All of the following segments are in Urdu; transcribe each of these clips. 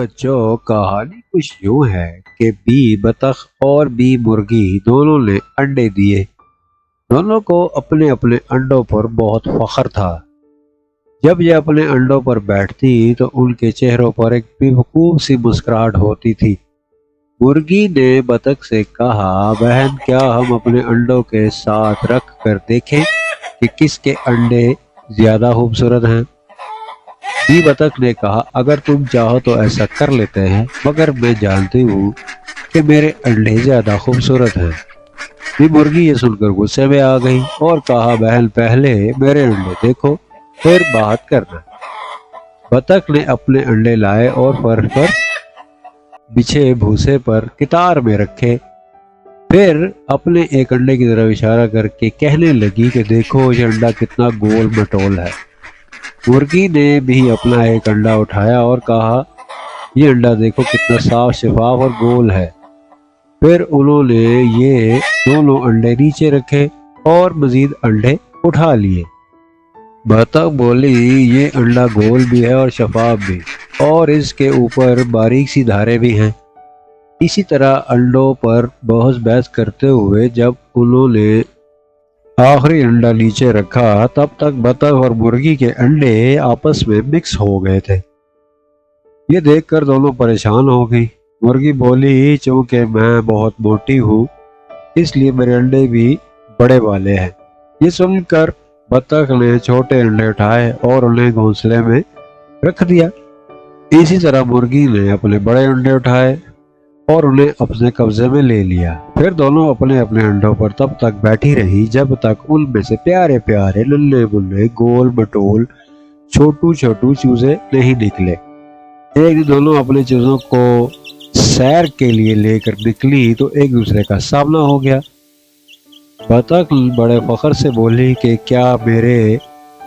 بچوں، کہانی کچھ یوں ہے کہ بی بطخ اور بی مرغی دونوں نے انڈے دیے۔ دونوں کو اپنے اپنے انڈوں پر بہت فخر تھا۔ جب یہ اپنے انڈوں پر بیٹھتی تو ان کے چہروں پر ایک بیوقوف سی مسکراہٹ ہوتی تھی۔ مرغی نے بطخ سے کہا، بہن، کیا ہم اپنے انڈوں کے ساتھ رکھ کر دیکھیں کہ کس کے انڈے زیادہ خوبصورت ہیں؟ بی بطخ نے کہا، اگر تم چاہو تو ایسا کر لیتے ہیں، مگر میں جانتی ہوں کہ میرے انڈے زیادہ خوبصورت ہیں۔ بی مرغی یہ سن کر غصے میں آ گئی اور کہا، بہن، پہلے میرے انڈے دیکھو، پھر بات کرنا۔ بطخ نے اپنے انڈے لائے اور فرش پر بچھے بھوسے پر قطار میں رکھے۔ پھر اپنے ایک انڈے کی طرف اشارہ کر کے کہنے لگی کہ دیکھو یہ انڈا کتنا گول مٹول ہے۔ مرغی نے بھی اپنا ایک انڈا اٹھایا اور کہا، یہ انڈا دیکھو کتنا صاف شفاف اور گول ہے۔ پھر انہوں نے یہ دونوں انڈے نیچے رکھے اور مزید انڈے اٹھا لیے۔ بطخ بولی، یہ انڈا گول بھی ہے اور شفاف بھی، اور اس کے اوپر باریک سی دھاریں بھی ہیں۔ اسی طرح انڈوں پر بحث بحث کرتے ہوئے جب انہوں نے آخری انڈا نیچے رکھا، تب تک بطخ اور مرغی کے انڈے آپس میں مکس ہو گئے تھے۔ یہ دیکھ کر دونوں پریشان ہو گئی۔ مرغی بولی، چونکہ میں بہت موٹی ہوں اس لیے میرے انڈے بھی بڑے والے ہیں۔ یہ سن کر بطخ نے چھوٹے انڈے اٹھائے اور انہیں گھونسلے میں رکھ دیا۔ اسی طرح مرغی نے اپنے بڑے انڈے اٹھائے اور انہیں اپنے قبضے میں لے لیا۔ پھر دونوں اپنے اپنے انڈوں پر تب تک بیٹھی رہی جب تک ان میں سے پیارے پیارے ننھے منھے گول مٹول چھوٹو چھوٹو چوزے نہیں نکلے۔ ایک دن دونوں اپنے چوزوں کو سیر کے لیے لے کر نکلی تو ایک دوسرے کا سامنا ہو گیا۔ بطخ بڑے فخر سے بولی کہ کیا میرے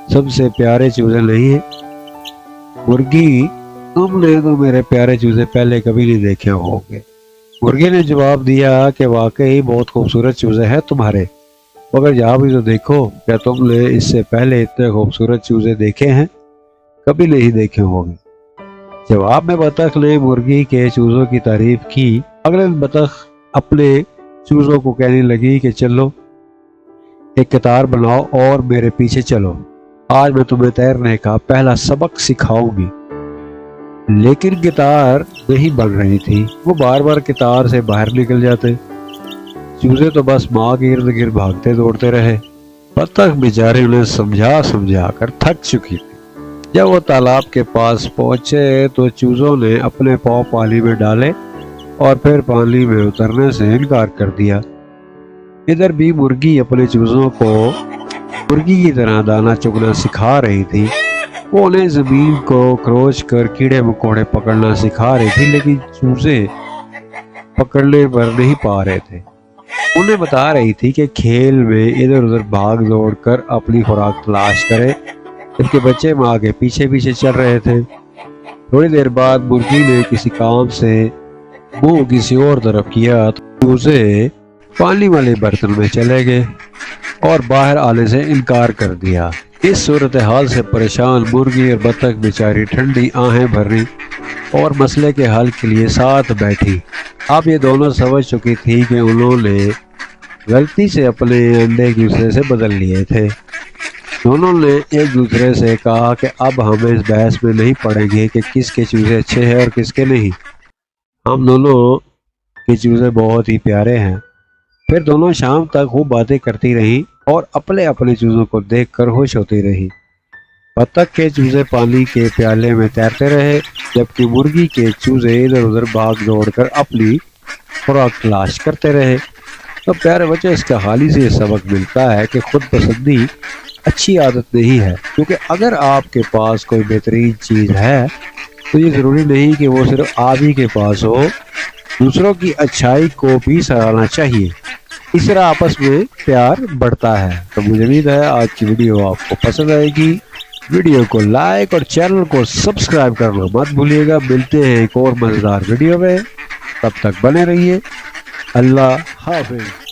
سب سے پیارے چوزے نہیں ہیں؟ مرغی، تم نے تو میرے پیارے چوزے پہلے کبھی نہیں دیکھے ہوں گے۔ مرغی نے جواب دیا کہ واقعی بہت خوبصورت چوزے ہیں تمہارے، مگر یہاں بھی تو دیکھو، کیا تم نے اس سے پہلے اتنے خوبصورت چوزے دیکھے ہیں؟ کبھی نہیں دیکھے ہوں گے۔ جواب میں بطخ نے مرغی کے چوزوں کی تعریف کی۔ اگلے دن بطخ اپنے چوزوں کو کہنے لگی کہ چلو ایک قطار بناؤ اور میرے پیچھے چلو، آج میں تمہیں تیرنے کا پہلا سبق سکھاؤں گی۔ لیکن قطار نہیں بن رہی تھی، وہ بار بار قطار سے باہر نکل جاتے۔ چوزے تو بس ماں کے ارد گرد بھاگتے دوڑتے رہے۔ بطخ بیچاری انہیں سمجھا سمجھا کر تھک چکی تھی۔ جب وہ تالاب کے پاس پہنچے تو چوزوں نے اپنے پاؤں پانی میں ڈالے اور پھر پانی میں اترنے سے انکار کر دیا۔ ادھر بھی مرغی اپنے چوزوں کو مرغی کی طرح دانا چگنا سکھا رہی تھی۔ وہ انہیں زمین کو کھروچ کر کیڑے مکوڑے پکڑنا سکھا رہی تھی، لیکن چوزے پکڑنے پر نہیں پا رہے تھے۔ انہیں بتا رہی تھی کہ کھیل میں ادھر ادھر بھاگ دوڑ کر اپنی خوراک تلاش کرے، جبکہ بچے ماں کے پیچھے پیچھے چل رہے تھے۔ تھوڑی دیر بعد مرغی نے کسی کام سے منہ کسی اور طرف کیا تو چوزے پانی والے برتن میں چلے گئے اور باہر آنے سے انکار کر دیا۔ اس صورتحال سے پریشان مرغی اور بطخ بیچاری ٹھنڈی آہیں بھری اور مسئلے کے حل کے لیے ساتھ بیٹھی۔ اب یہ دونوں سمجھ چکی تھی کہ انہوں نے غلطی سے اپنے انڈے ایک دوسرے سے بدل لیے تھے۔ دونوں نے ایک دوسرے سے کہا کہ اب ہم اس بحث میں نہیں پڑیں گے کہ کس کے چوزے اچھے ہیں اور کس کے نہیں، ہم دونوں کے چوزے بہت ہی پیارے ہیں۔ پھر دونوں شام تک خوب باتیں کرتی رہیں اور اپنے اپنے چوزوں کو دیکھ کر خوش ہوتی رہی۔ بطخ کے چوزے پانی کے پیالے میں تیرتے رہے، جبکہ مرغی کے چوزے ادھر ادھر بھاگ دوڑ کر اپنی خوراک تلاش کرتے رہے۔ تو پیارے بچے، اس کا حال ہی سے یہ سبق ملتا ہے کہ خود پسندی اچھی عادت نہیں ہے، کیونکہ اگر آپ کے پاس کوئی بہترین چیز ہے تو یہ ضروری نہیں کہ وہ صرف آپ ہی کے پاس ہو، دوسروں کی اچھائی کو بھی سراہنا چاہیے۔ اس طرح آپس میں پیار بڑھتا ہے۔ تو مجھے امید ہے آج کی ویڈیو آپ کو پسند آئے گی۔ ویڈیو کو لائک اور چینل کو سبسکرائب کرنا مت بھولیے گا۔ ملتے ہیں ایک اور مزیدار ویڈیو میں، تب تک بنے رہیے۔ اللہ حافظ۔